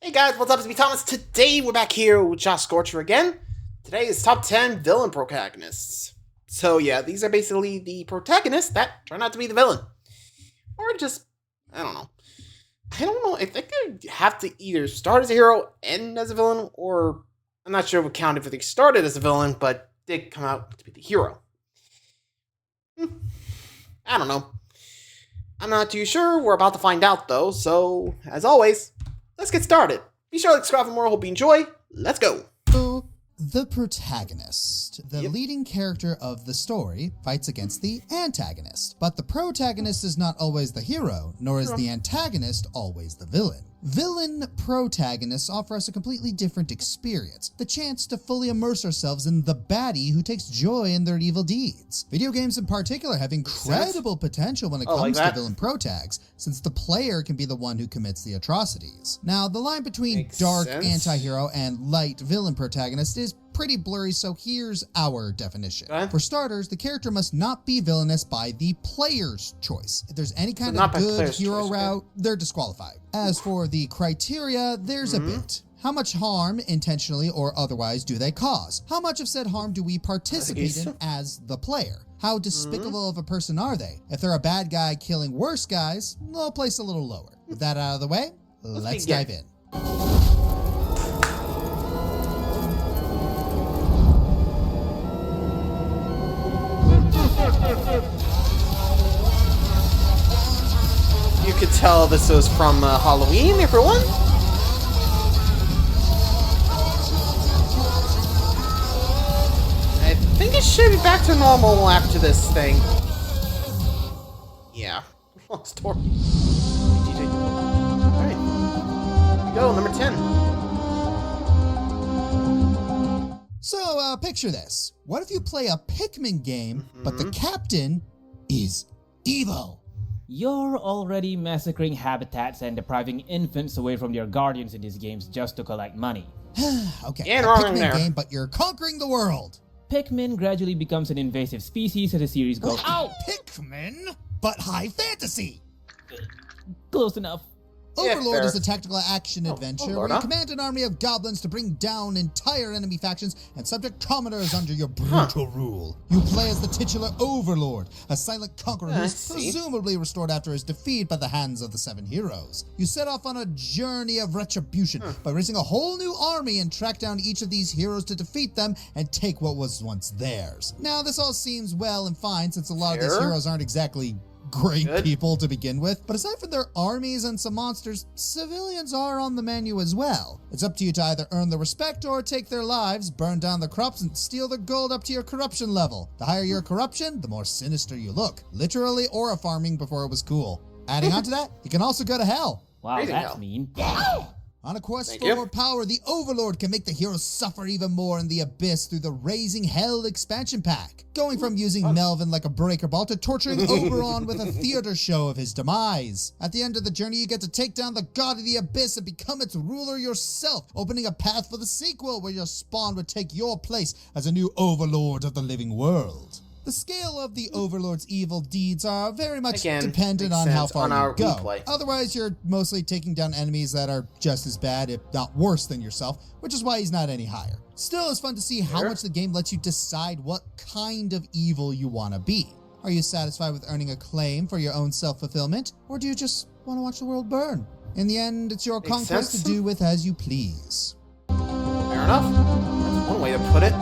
Hey guys, what's up? It's me, Thomas. Today we're back here with Josh Scorcher again. Today is top 10 villain protagonists. So yeah, these are basically the protagonists that turn out to be the villain. Or just, I don't know. I think they have to either start as a hero, end as a villain, or I'm not sure what counted if they started as a villain, but did come out to be the hero. I don't know. I'm not too sure. We're about to find out though, so as always, let's get started. Be sure to subscribe for more. Hope you enjoy. Let's go. The protagonist, the leading character of the story, fights against the antagonist. But the protagonist is not always the hero, nor is the antagonist always the villain. Villain protagonists offer us a completely different experience, the chance to fully immerse ourselves in the baddie who takes joy in their evil deeds. Video games in particular have incredible potential when it comes to villain protags, since the player can be the one who commits the atrocities. Now, the line between dark anti-hero and light villain protagonist is pretty blurry, so here's our definition. For starters, the character must not be villainous by the player's choice. If there's any kind of good hero route, they're disqualified. As for the criteria, there's a bit. How much harm, intentionally or otherwise, do they cause? How much of said harm do we participate in as the player? How despicable of a person are they? If they're a bad guy killing worse guys, they'll place a little lower. With that out of the way, let's dive in. You could tell this was from Halloween, everyone. I think it should be back to normal after this thing. Yeah, long story. Alright, here we go, number 10. So, picture this. What if you play a Pikmin game, but the captain is evil? You're already massacring habitats and depriving infants away from their guardians in these games just to collect money. Okay, a Pikmin game, but you're conquering the world. Pikmin gradually becomes an invasive species as the series goes. Ow! Pikmin, but high fantasy. Close enough. Overlord is a tactical action adventure where you command an army of goblins to bring down entire enemy factions and subject commoners under your brutal rule. You play as the titular Overlord, a silent conqueror who is presumably restored after his defeat by the hands of the 7 heroes. You set off on a journey of retribution by raising a whole new army and track down each of these heroes to defeat them and take what was once theirs. Now, this all seems well and fine since a lot of these heroes aren't exactly great people to begin with, but aside from their armies and some monsters, civilians are on the menu as well. It's up to you to either earn the respect or take their lives, burn down the crops, and steal their gold up to your corruption level. The higher your corruption, the more sinister you look. Literally aura farming before it was cool. Adding on to that, you can also go to hell. Wow, that's mean. On a quest for more power, the Overlord can make the heroes suffer even more in the abyss through the Raising Hell expansion pack. Going from using Melvin like a breaker ball to torturing Oberon with a theater show of his demise. At the end of the journey, you get to take down the god of the abyss and become its ruler yourself, opening a path for the sequel where your spawn would take your place as a new Overlord of the living world. The scale of the Overlord's evil deeds are very much dependent on how far you go. Otherwise, you're mostly taking down enemies that are just as bad, if not worse than yourself, which is why he's not any higher. Still, it's fun to see how much the game lets you decide what kind of evil you want to be. Are you satisfied with earning acclaim for your own self-fulfillment, or do you just want to watch the world burn? In the end, it's your conquest to do with as you please. Fair enough. That's one way to put it.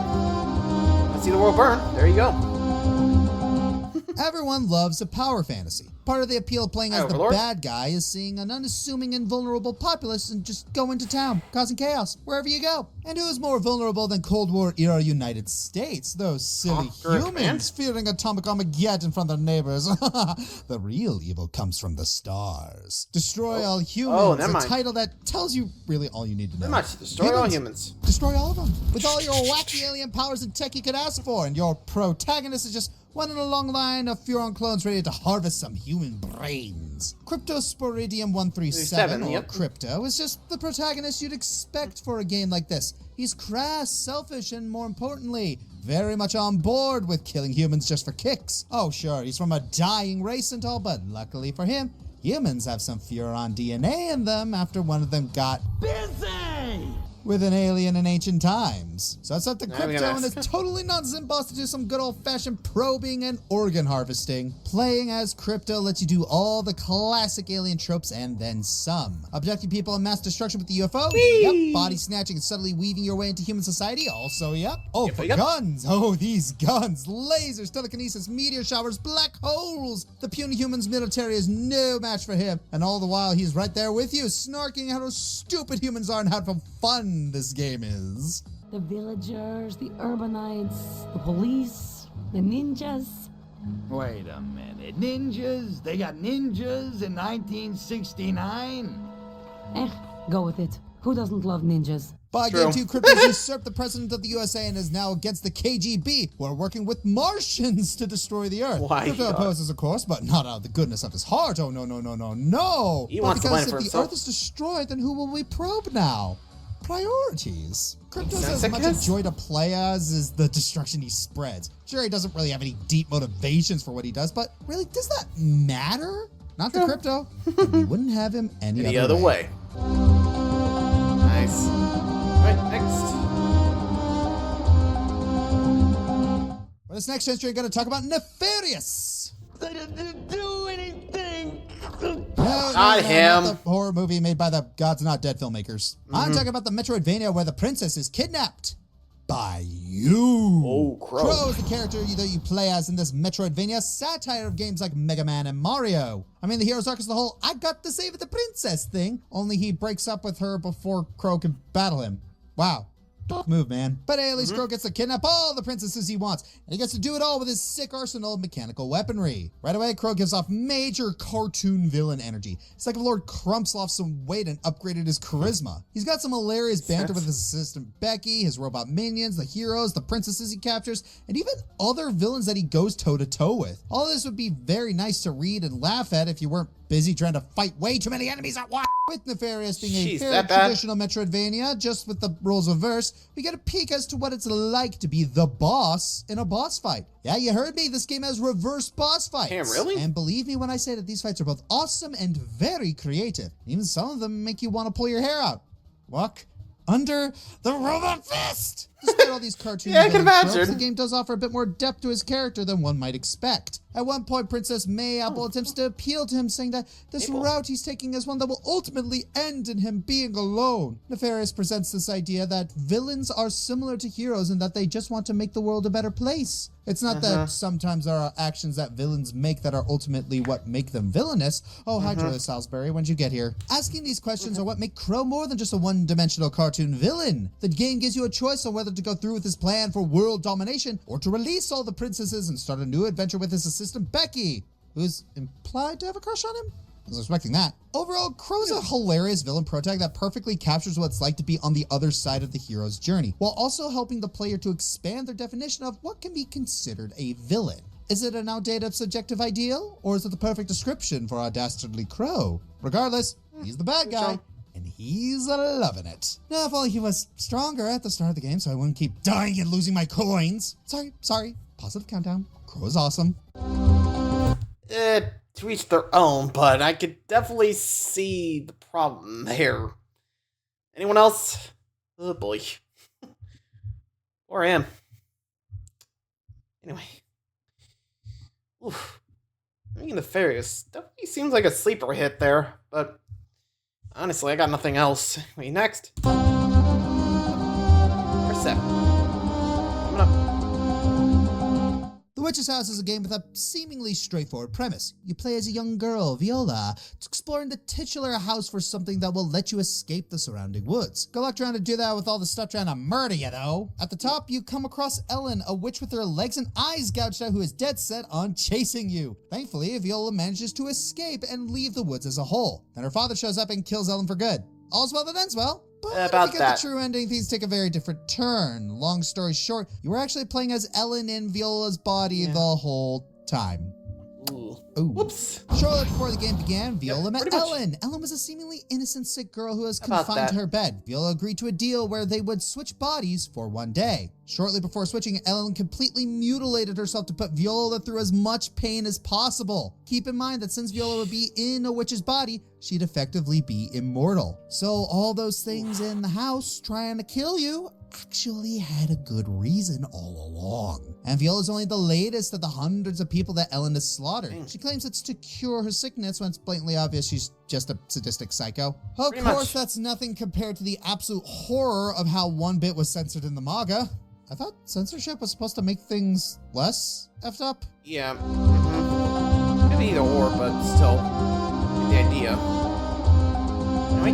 Let's see the world burn. There you go. Everyone loves a power fantasy. Part of the appeal of playing as the bad guy is seeing an unassuming and vulnerable populace and just go into town, causing chaos wherever you go. And who is more vulnerable than Cold War-era United States? Those silly humans fearing atomic Armageddon from their neighbors. The real evil comes from the stars. Destroy all humans, a title that tells you really all you need to know. Destroy all humans. Destroy all of them. With all your wacky alien powers and tech you could ask for, and your protagonist is just one in a long line of Furon clones ready to harvest some human brains. Cryptosporidium 137, or Crypto, is just the protagonist you'd expect for a game like this. He's crass, selfish, and more importantly, very much on board with killing humans just for kicks. Oh sure, he's from a dying race and all, but luckily for him, Humans have some Furon DNA in them after one of them got Busy! with an alien in ancient times. So it's up to I'm Crypto gonna and his totally nonsense boss to do some good old-fashioned probing and organ harvesting. Playing as Crypto lets you do all the classic alien tropes and then some. Abducting people in mass destruction with the UFO? Yep. Body snatching and subtly weaving your way into human society? Also, yep. Oh, for guns! Oh, these guns! Lasers, telekinesis, meteor showers, black holes! The puny human's military is no match for him. And all the while, he's right there with you, snarking how stupid humans are and how fun this game is. The villagers, the urbanites, the police, the ninjas. Wait a minute. Ninjas? They got ninjas in 1969? Go with it. Who doesn't love ninjas? By game 2, Crypto's usurped the president of the USA and is now against the KGB, who are working with Martians to destroy the Earth. Why, Crypto God? opposes, of course, but not out of the goodness of his heart. Oh, no, no, no, no, no. He But wants to because land for if the himself. Earth is destroyed, then who will we probe now? Priorities. Crypto's Makes as sense, I much guess. a joy to play as is the destruction he spreads. Sure, he doesn't really have any deep motivations for what he does, but really, does that matter? Not to Crypto. And we wouldn't have him any other way. Nice. Alright, next. For this next entry, I'm going to talk about Nefarious. They didn't do anything! Not him. Not the horror movie made by the God's Not Dead filmmakers. I'm talking about the Metroidvania where the princess is kidnapped by you. Oh, Crow. Crow is the character that you play as in this Metroidvania satire of games like Mega Man and Mario. I mean, the hero's arc is the whole I got to save the princess thing, only he breaks up with her before Crow can battle him. Wow. Move, man. But hey, at least Crow gets to kidnap all the princesses he wants, and he gets to do it all with his sick arsenal of mechanical weaponry. Right away, Crow gives off major cartoon villain energy. It's like if Lord Crumps lost some weight and upgraded his charisma. He's got some hilarious banter with his assistant Becky, his robot minions, the heroes, the princesses he captures, and even other villains that he goes toe-to-toe with. All of this would be very nice to read and laugh at if you weren't busy trying to fight way too many enemies at once. With Nefarious being a Jeez, fairly that bad? traditional Metroidvania, just with the roles reversed, we get a peek as to what it's like to be the boss in a boss fight. Yeah, you heard me, this game has reverse boss fights. Damn, really? And believe me when I say that these fights are both awesome and very creative. Even some of them make you want to pull your hair out. Walk under the robot fist! Despite all these cartoon Yeah, I can villain tropes, imagine. the game does offer a bit more depth to his character than one might expect. At one point, Princess Mayapple attempts to appeal to him, saying that this Maple. route he's taking is one that will ultimately end in him being alone. Nefarious presents this idea that villains are similar to heroes and that they just want to make the world a better place. It's not that sometimes there are actions that villains make that are ultimately what make them villainous. Oh, hi, Julia Salisbury, when'd you get here? Asking these questions are what make Crow more than just a one-dimensional cartoon villain. The game gives you a choice on whether to go through with his plan for world domination or to release all the princesses and start a new adventure with his assistant Becky, who's implied to have a crush on him. I was expecting that. Overall, Crow's a hilarious villain protag that perfectly captures what it's like to be on the other side of the hero's journey, while also helping the player to expand their definition of what can be considered a villain. Is it an outdated subjective ideal, or is it the perfect description for our dastardly Crow? Regardless, he's the bad guy, and he's loving it. Now, if only he was stronger at the start of the game so I wouldn't keep dying and losing my coins. Sorry. Positive countdown. Crow is awesome. To each their own, but I could definitely see the problem there. Anyone else? Oh boy. Or am. Anyway. Oof. I mean, Nefarious definitely seems like a sleeper hit there, but honestly, I got nothing else. Wait, next. Percept. Coming up. The Witch's House is a game with a seemingly straightforward premise. You play as a young girl, Viola, exploring the titular house for something that will let you escape the surrounding woods. Good luck trying to do that with all the stuff trying to murder you, though. At the top, you come across Ellen, a witch with her legs and eyes gouged out who is dead set on chasing you. Thankfully, Viola manages to escape and leave the woods as a whole. Then her father shows up and kills Ellen for good. All's well that ends well. But About if you get that. the true ending, things take a very different turn. Long story short, you were actually playing as Ellen in Viola's body the whole time. Ooh. Ooh. Whoops. Shortly before the game began, Viola met pretty much. Ellen. Ellen was a seemingly innocent sick girl who was How about confined to that? her bed. Viola agreed to a deal where they would switch bodies for one day. Shortly before switching, Ellen completely mutilated herself to put Viola through as much pain as possible. Keep in mind that since Viola would be in a witch's body, she'd effectively be immortal. So all those things in the house trying to kill you actually had a good reason all along. And Viola's only the latest of the hundreds of people that Ellen has slaughtered. She claims it's to cure her sickness when it's blatantly obvious she's just a sadistic psycho. Of Pretty course, much. that's nothing compared to the absolute horror of how one bit was censored in the manga. I thought censorship was supposed to make things less effed up. Yeah. Maybe either or, but still, get the idea. Anyway,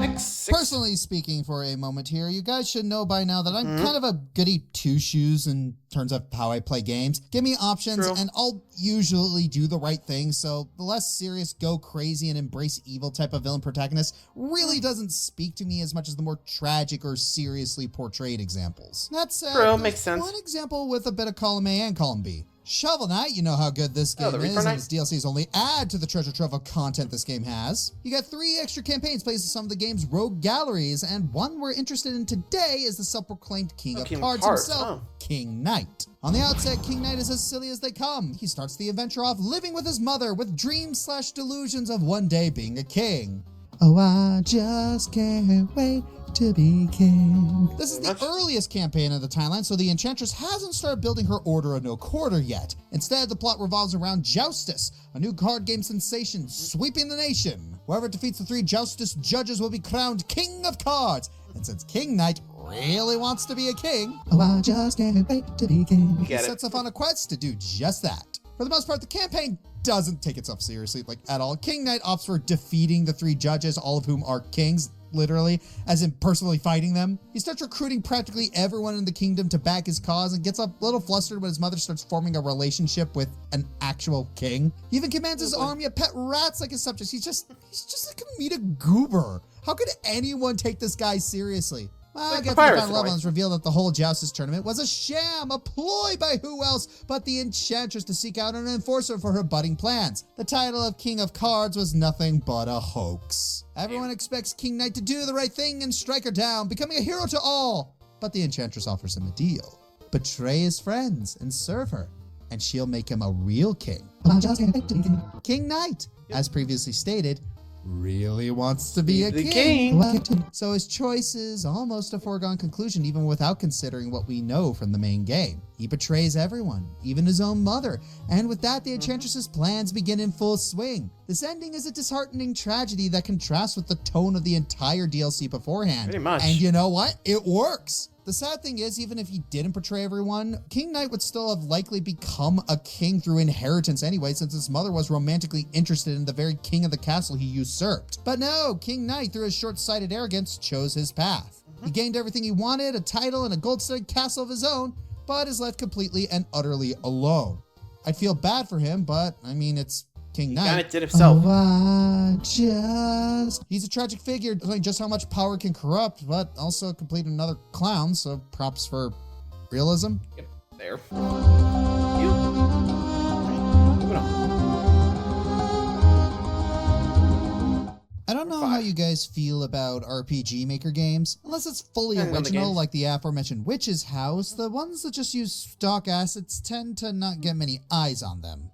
next. Personally speaking for a moment here, you guys should know by now that I'm kind of a goody two-shoes in terms of how I play games. Give me options True. and I'll usually do the right thing, so the less serious go crazy and embrace evil type of villain protagonist really doesn't speak to me as much as the more tragic or seriously portrayed examples. That said, True, there's makes sense. one example with a bit of column A and column B. Shovel Knight, you know how good this game the is, Reaper and Knight? its DLCs only add to the treasure trove of content this game has. You got 3 extra campaigns placed in some of the game's rogue galleries, and one we're interested in today is the self-proclaimed King of King of Cards Cards, himself, huh. King Knight. On the outset, King Knight is as silly as they come. He starts the adventure off living with his mother with dreams/delusions of one day being a king. Oh, I just can't wait to be king. This is the earliest campaign in the timeline, so the Enchantress hasn't started building her Order of No Quarter yet. Instead, the plot revolves around Joustus, a new card game sensation sweeping the nation. Whoever defeats the 3 Joustus judges will be crowned King of Cards. And since King Knight really wants to be a king, oh, I just can't wait to be king. He Get it. sets off on a quest to do just that. For the most part, the campaign doesn't take itself seriously, like at all. King Knight opts for defeating the 3 judges, all of whom are kings, literally, as in personally fighting them. He starts recruiting practically everyone in the kingdom to back his cause and gets a little flustered when his mother starts forming a relationship with an actual king. He even commands his army of pet rats like his subjects. He's just a comedic goober. How could anyone take this guy seriously? Well, I Like get the to the Pirates, final level right? and it's revealed that the whole Joustus tournament was a sham, a ploy by who else but the Enchantress to seek out an enforcer for her budding plans. The title of King of Cards was nothing but a hoax. Everyone expects King Knight to do the right thing and strike her down, becoming a hero to all. But the Enchantress offers him a deal. Betray his friends and serve her, and she'll make him a real king. King Knight, as previously stated, really wants to be a The king. king. So his choice is almost a foregone conclusion, even without considering what we know from the main game. He betrays everyone, even his own mother, and with that, the Enchantress's plans begin in full swing. This ending is a disheartening tragedy that contrasts with the tone of the entire DLC beforehand. Pretty much. And you know what? It works! The sad thing is, even if he didn't betray everyone, King Knight would still have likely become a king through inheritance anyway, since his mother was romantically interested in the very king of the castle he usurped. But no, King Knight, through his short-sighted arrogance, chose his path. He gained everything he wanted, a title and a gold-studded castle of his own, but is left completely and utterly alone. I'd feel bad for him, but, I mean, it's King Knight. Kinda did himself. He's a tragic figure, showing just how much power can corrupt, but also complete another clown, so props for realism. Yep, there. You. Moving on. I don't know how you guys feel about RPG Maker games. Unless it's fully Depends on the original, games. like the aforementioned Witch's House, the ones that just use stock assets tend to not get many eyes on them.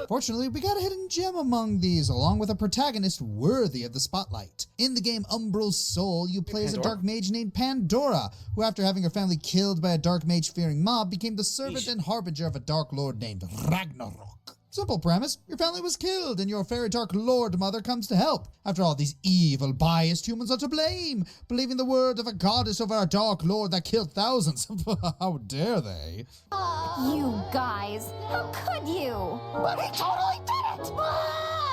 Fortunately, we got a hidden gem among these, along with a protagonist worthy of the spotlight. In the game Umbral Soul, you play as a Pandora. dark mage named Pandora, who after having her family killed by a dark mage-fearing mob, became the servant Yeesh. and harbinger of a dark lord named Ragnarok. Simple premise, your family was killed and your fairy dark lord mother comes to help. After all, these evil, biased humans are to blame, believing the word of a goddess over a dark lord that killed thousands. How dare they? You guys, how could you? But he totally did it!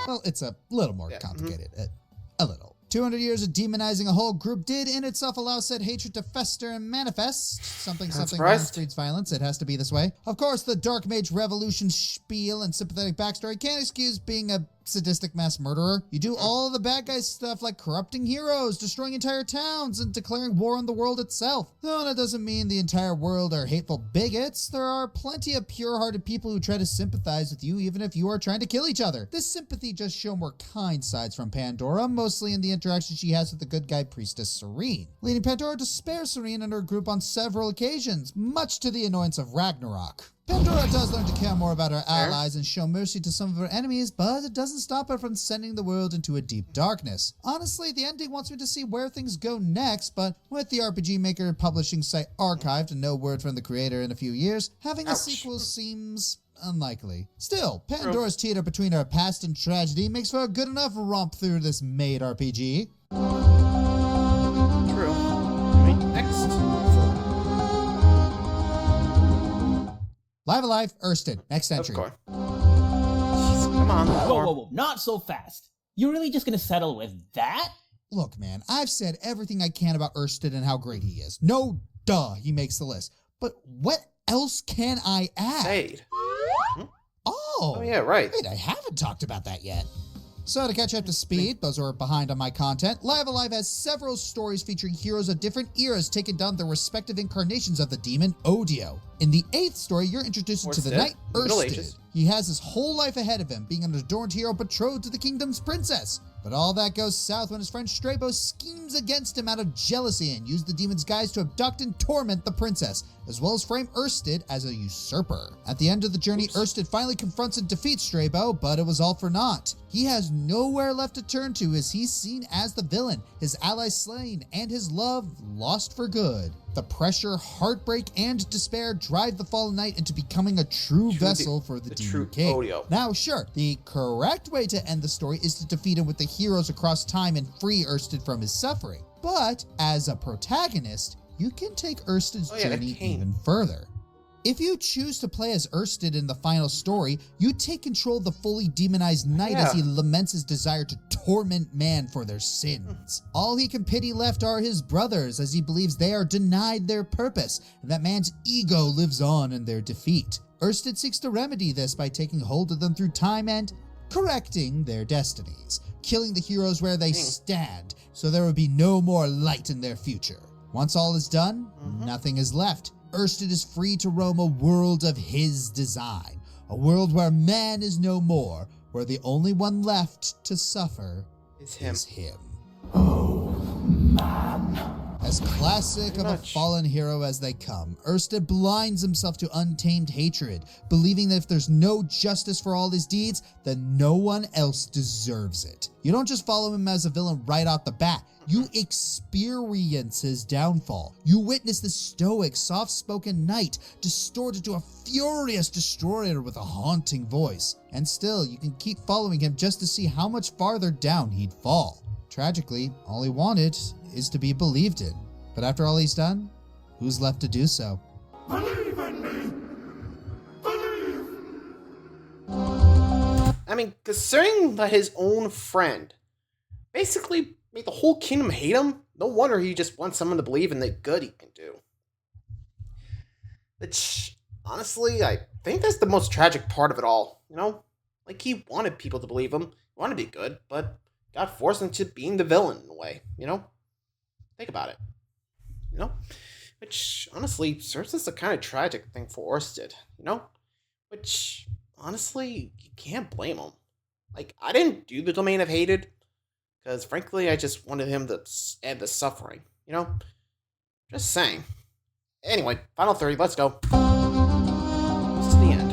Well, it's a little more complicated. A little. 200 years of demonizing a whole group did in itself allow said hatred to fester and manifest. Something surprised. violence breeds violence. It has to be this way. Of course, the Dark Mage Revolution spiel and sympathetic backstory can't excuse being a sadistic mass murderer. You do all the bad guy stuff like corrupting heroes, destroying entire towns, and declaring war on the world itself. Though that doesn't mean the entire world are hateful bigots. There are plenty of pure-hearted people who try to sympathize with you even if you are trying to kill each other. This sympathy just shows more kind sides from Pandora, mostly in the interaction she has with the good guy priestess Serene, leading Pandora to spare Serene and her group on several occasions, much to the annoyance of Ragnarok. Pandora does learn to care more about her allies and show mercy to some of her enemies, but it doesn't stop her from sending the world into a deep darkness. Honestly, the ending wants me to see where things go next, but with the RPG Maker publishing site archived and no word from the creator in a few years, having a sequel seems unlikely. Still, Pandora's teeter between her past and tragedy makes for a good enough romp through this made RPG. True. Alright, next. Live Alive, Ersted. Next entry. Of course. Jeez, come on. Whoa, not so fast. You're really just gonna settle with that? Look, man, I've said everything I can about Ersted and how great he is. No duh, he makes the list. But what else can I add? Fade. Oh yeah, right. Wait, I haven't talked about that yet. So to catch up to speed, those who are behind on my content, Live Alive has several stories featuring heroes of different eras taking down their respective incarnations of the demon Odio. In the 8th story, you're introduced to the knight Middle Ersted. Ages. He has his whole life ahead of him, being an adorned hero betrothed to the kingdom's princess. But all that goes south when his friend Strabo schemes against him out of jealousy and used the demon's guise to abduct and torment the princess, as well as frame Ersted as a usurper. At the end of the journey, Ersted finally confronts and defeats Strabo, but it was all for naught. He has nowhere left to turn to as he's seen as the villain, his allies slain, and his love lost for good. The pressure, heartbreak, and despair drive the fallen knight into becoming a true vessel for the demon king. Odio. Now, sure, the correct way to end the story is to defeat him with the heroes across time and free Ersted from his suffering. But as a protagonist, you can take Ersted's journey even further. If you choose to play as Ersted in the final story, you take control of the fully demonized knight as he laments his desire to torment man for their sins. All he can pity left are his brothers, as he believes they are denied their purpose, and that man's ego lives on in their defeat. Ersted seeks to remedy this by taking hold of them through time and correcting their destinies, killing the heroes where they stand, so there will be no more light in their future. Once all is done, nothing is left. Ersted is free to roam a world of his design, a world where man is no more, where the only one left to suffer is him. Oh, man. As classic of a fallen hero as they come, Ersted blinds himself to untamed hatred, believing that if there's no justice for all his deeds, then no one else deserves it. You don't just follow him as a villain right off the bat. You experience his downfall. You witness the stoic, soft-spoken knight distorted to a furious destroyer with a haunting voice. And still, you can keep following him just to see how much farther down he'd fall. Tragically, all he wanted is to be believed in. But after all he's done, who's left to do so? Believe in me! Believe! I mean, considering that his own friend basically made the whole kingdom hate him, no wonder he just wants someone to believe in the good he can do. Which, honestly, I think that's the most tragic part of it all, you know? Like, he wanted people to believe him, he wanted to be good, but got forced into being the villain in a way, you know? Think about it, you know? Which, honestly, serves as a kind of tragic thing for Orsted, you know? Which, honestly, you can't blame him. Like, I didn't do the Domain of Hated, because frankly, I just wanted him to end the suffering, you know? Just saying. Anyway, final 30, let's go. Close to the end.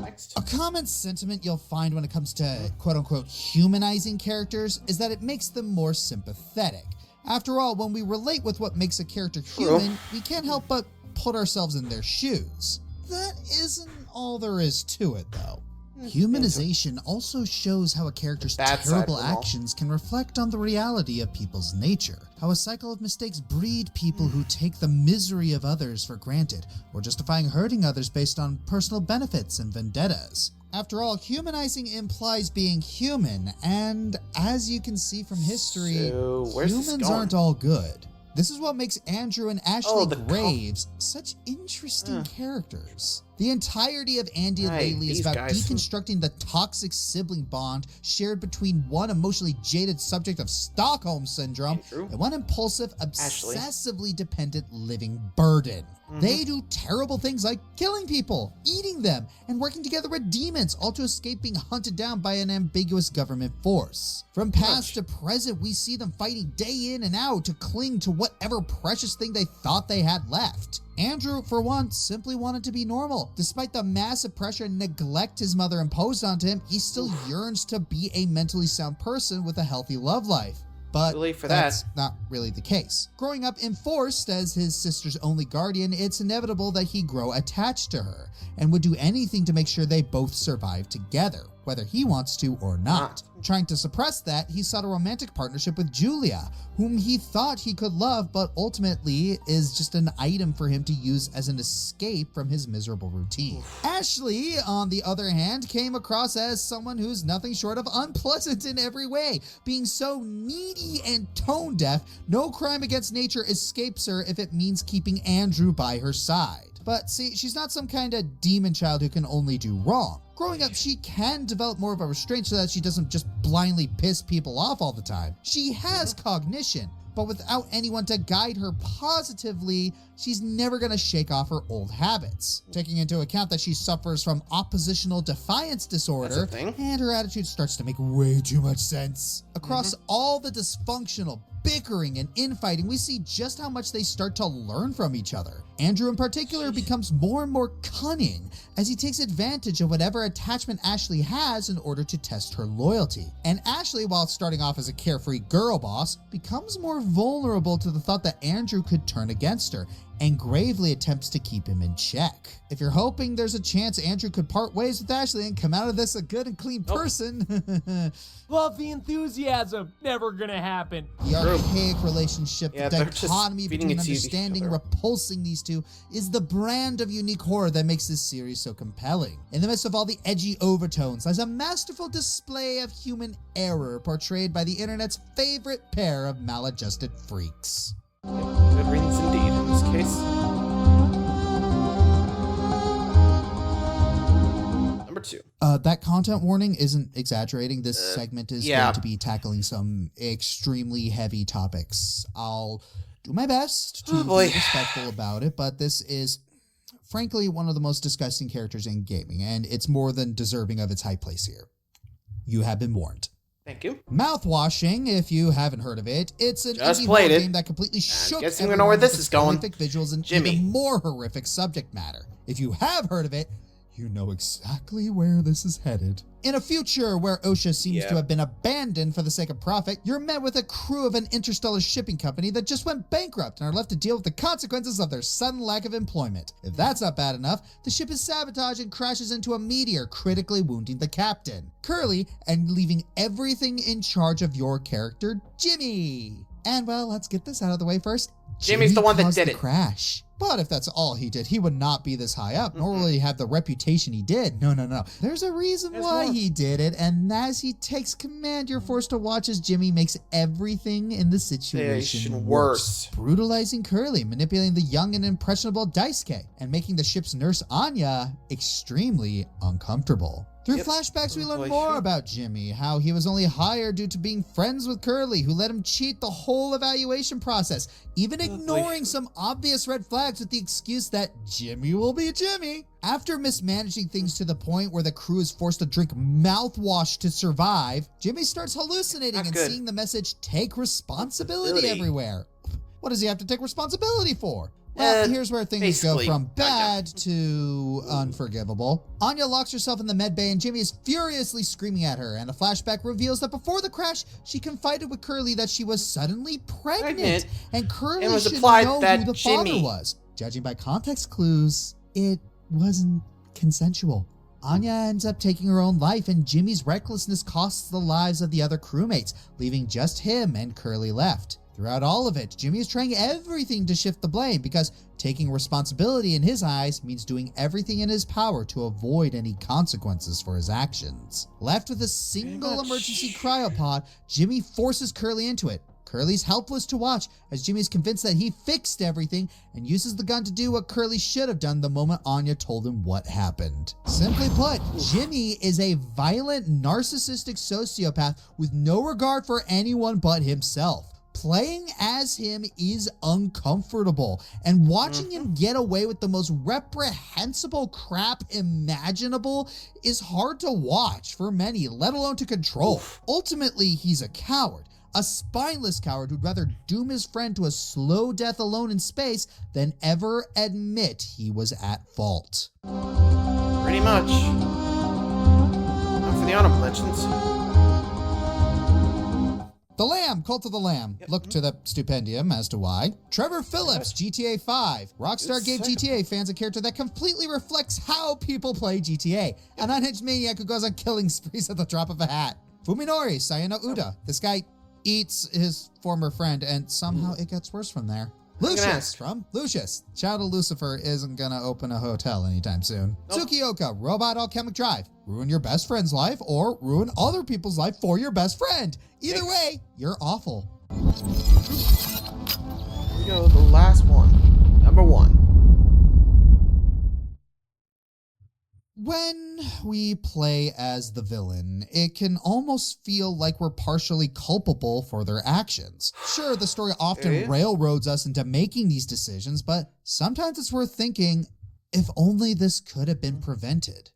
Next. A common sentiment you'll find when it comes to quote-unquote humanizing characters is that it makes them more sympathetic. After all, when we relate with what makes a character human, we can't help but put ourselves in their shoes. That isn't all there is to it, though. Humanization also shows how a character's terrible actions can reflect on the reality of people's nature. How a cycle of mistakes breed people who take the misery of others for granted, or justifying hurting others based on personal benefits and vendettas. After all, humanizing implies being human, and as you can see from history, humans aren't all good. This is what makes Andrew and Ashley Graves such interesting characters. The entirety of Andy and Right, Laylee is these about guys. deconstructing the toxic sibling bond shared between one emotionally jaded subject of Stockholm Syndrome Andrew. and one impulsive, Ashley. obsessively dependent living burden. Mm-hmm. They do terrible things like killing people, eating them, and working together with demons, all to escape being hunted down by an ambiguous government force. From past to present, we see them fighting day in and out to cling to whatever precious thing they thought they had left. Andrew, for one, simply wanted to be normal. Despite the massive pressure and neglect his mother imposed onto him, he still yearns to be a mentally sound person with a healthy love life. But Too late for that's that. not really the case. Growing up enforced as his sister's only guardian, it's inevitable that he grow attached to her and would do anything to make sure they both survive together, whether he wants to or not. Trying to suppress that, he sought a romantic partnership with Julia, whom he thought he could love, but ultimately is just an item for him to use as an escape from his miserable routine. Ashley, on the other hand, came across as someone who's nothing short of unpleasant in every way. Being so needy and tone deaf, no crime against nature escapes her if it means keeping Andrew by her side. But see, she's not some kind of demon child who can only do wrong. Growing up, she can develop more of a restraint so that she doesn't just blindly piss people off all the time. She has cognition, but without anyone to guide her positively, she's never going to shake off her old habits. Taking into account that she suffers from oppositional defiance disorder, That's a thing. and her attitude starts to make way too much sense. Across all the dysfunctional, bickering, and infighting, we see just how much they start to learn from each other. Andrew in particular becomes more and more cunning as he takes advantage of whatever attachment Ashley has in order to test her loyalty. And Ashley, while starting off as a carefree girl boss, becomes more vulnerable to the thought that Andrew could turn against her and gravely attempts to keep him in check. If you're hoping there's a chance Andrew could part ways with Ashley and come out of this a good and clean person, Love the enthusiasm. Never gonna happen. the archaic relationship, Yeah, the they're just dichotomy feeding between it to each understanding, other. repulsing these two is the brand of unique horror that makes this series so compelling. In the midst of all the edgy overtones lies a masterful display of human error portrayed by the internet's favorite pair of maladjusted freaks. Good reasons indeed in this case. Number 2. That content warning isn't exaggerating. This segment is yeah. going to be tackling some extremely heavy topics. I'll do my best to be boy. respectful about it, but this is frankly one of the most disgusting characters in gaming, and it's more than deserving of its high place here. You have been warned. Thank you. Mouthwashing, if you haven't heard of it, it's an Just indie played horror it. game that completely shook guessing we know where everyone this with is its going. horrific visuals and Jimmy. even more horrific subject matter. If you have heard of it, you know exactly where this is headed. In a future where OSHA seems to have been abandoned for the sake of profit, you're met with a crew of an interstellar shipping company that just went bankrupt and are left to deal with the consequences of their sudden lack of employment. If that's not bad enough, the ship is sabotaged and crashes into a meteor, critically wounding the captain, Curly, and leaving everything in charge of your character, Jimmy. And well, let's get this out of the way first. Jimmy's Jimmy the one that caused did the it. Crash. But if that's all he did, he would not be this high up, nor will he have the reputation he did. No. There's a reason why he did it, and as he takes command, you're forced to watch as Jimmy makes everything in the situation worse. Brutalizing Curly, manipulating the young and impressionable Daisuke, and making the ship's nurse Anya extremely uncomfortable. Through flashbacks, we learn more about Jimmy, how he was only hired due to being friends with Curly, who let him cheat the whole evaluation process, even ignoring some obvious red flags with the excuse that Jimmy will be Jimmy. After mismanaging things to the point where the crew is forced to drink mouthwash to survive, Jimmy starts hallucinating and seeing the message, "Take responsibility" everywhere. What does he have to take responsibility for? Well, here's where things go from bad to unforgivable. Anya locks herself in the med bay and Jimmy is furiously screaming at her, and a flashback reveals that before the crash, she confided with Curly that she was suddenly pregnant and Curly should know who the father was. Judging by context clues, it wasn't consensual. Anya ends up taking her own life, and Jimmy's recklessness costs the lives of the other crewmates, leaving just him and Curly left. Throughout all of it, Jimmy is trying everything to shift the blame because taking responsibility in his eyes means doing everything in his power to avoid any consequences for his actions. Left with a single emergency cryopod, Jimmy forces Curly into it, Curly's helpless to watch as Jimmy's convinced that he fixed everything and uses the gun to do what Curly should have done the moment Anya told him what happened. Simply put, Jimmy is a violent, narcissistic sociopath with no regard for anyone but himself. Playing as him is uncomfortable, and watching him get away with the most reprehensible crap imaginable is hard to watch for many, let alone to control. Ultimately, he's a coward. A spineless coward who'd rather doom his friend to a slow death alone in space than ever admit he was at fault. Pretty much. Now for the honorable mentions. The Lamb, Cult of the Lamb. Look to the stipendium as to why. Trevor Phillips, GTA 5. Rockstar gave GTA fans a character that completely reflects how people play GTA. An unhinged maniac who goes on killing sprees at the drop of a hat. Fuminori, Sayano Uda. This guy eats his former friend, and somehow it gets worse from there. Lucius from Lucius. Shadow Lucifer isn't gonna open a hotel anytime soon. Tsukioka, Robot Alchemic Drive. Ruin your best friend's life or ruin other people's life for your best friend. Either way, you're awful. Here we go, the last one. Number 1. When we play as the villain, it can almost feel like we're partially culpable for their actions. Sure, the story often railroads us into making these decisions, but sometimes it's worth thinking, if only this could have been prevented.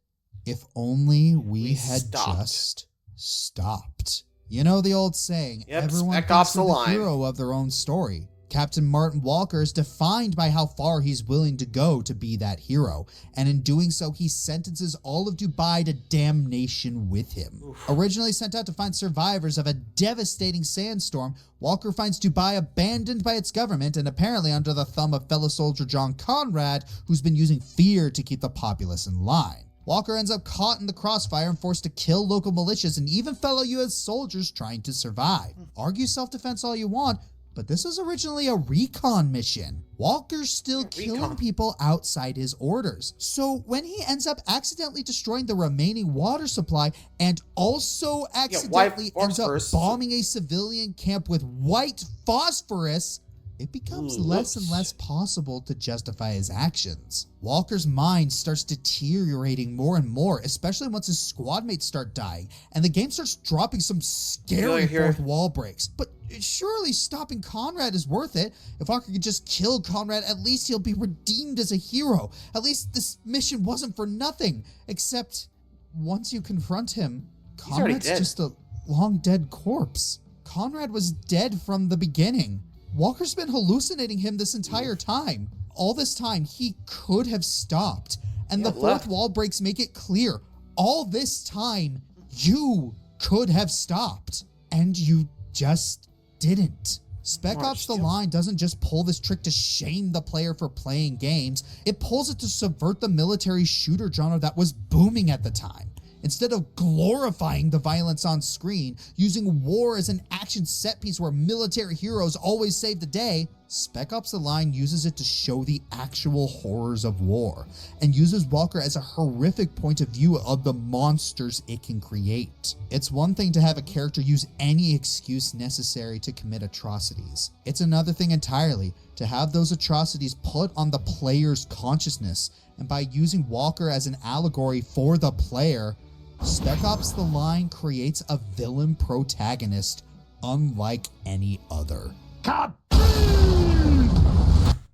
If only we had just stopped. You know the old saying, everyone thinks they're the hero of their own story. Captain Martin Walker is defined by how far he's willing to go to be that hero, and in doing so, he sentences all of Dubai to damnation with him. Originally sent out to find survivors of a devastating sandstorm, Walker finds Dubai abandoned by its government and apparently under the thumb of fellow soldier John Conrad, who's been using fear to keep the populace in line. Walker ends up caught in the crossfire and forced to kill local militias and even fellow US soldiers trying to survive. Argue self-defense all you want, but this was originally a recon mission. Walker's still killing people outside his orders. So when he ends up accidentally destroying the remaining water supply and also accidentally ends up bombing a civilian camp with white phosphorus, it becomes less and less possible to justify his actions. Walker's mind starts deteriorating more and more, especially once his squad mates start dying, and the game starts dropping some scary fourth wall breaks. But surely stopping Conrad is worth it. If Walker could just kill Conrad, at least he'll be redeemed as a hero. At least this mission wasn't for nothing. Except, once you confront him, Conrad's just a long dead corpse. Conrad was dead from the beginning. Walker's been hallucinating him this entire time. All this time, he could have stopped. And the fourth wall breaks make it clear. All this time, you could have stopped. And you just didn't. Spec Ops The Line doesn't just pull this trick to shame the player for playing games. It pulls it to subvert the military shooter genre that was booming at the time. Instead of glorifying the violence on screen, using war as an action set piece where military heroes always save the day, Spec Ops The Line uses it to show the actual horrors of war, and uses Walker as a horrific point of view of the monsters it can create. It's one thing to have a character use any excuse necessary to commit atrocities. It's another thing entirely to have those atrocities put on the player's consciousness, and by using Walker as an allegory for the player, Spec Ops The Line creates a villain protagonist unlike any other.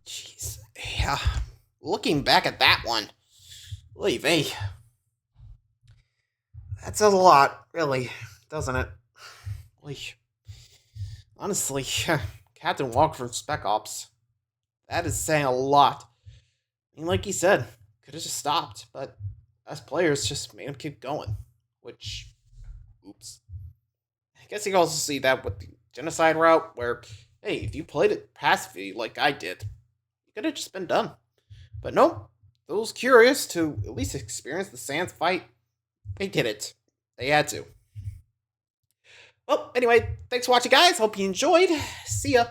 Jeez. Yeah. Looking back at that one, believe me, that says a lot, really, doesn't it? Honestly, Captain Walker from Spec Ops, that is saying a lot. I mean, like he said, could have just stopped, but us players just made him keep going, which, oops. I guess you can also see that with the genocide route, where, hey, if you played it passively like I did, you could have just been done. But no, those curious to at least experience the Sans fight, they did it. They had to. Well, anyway, thanks for watching, guys. Hope you enjoyed. See ya.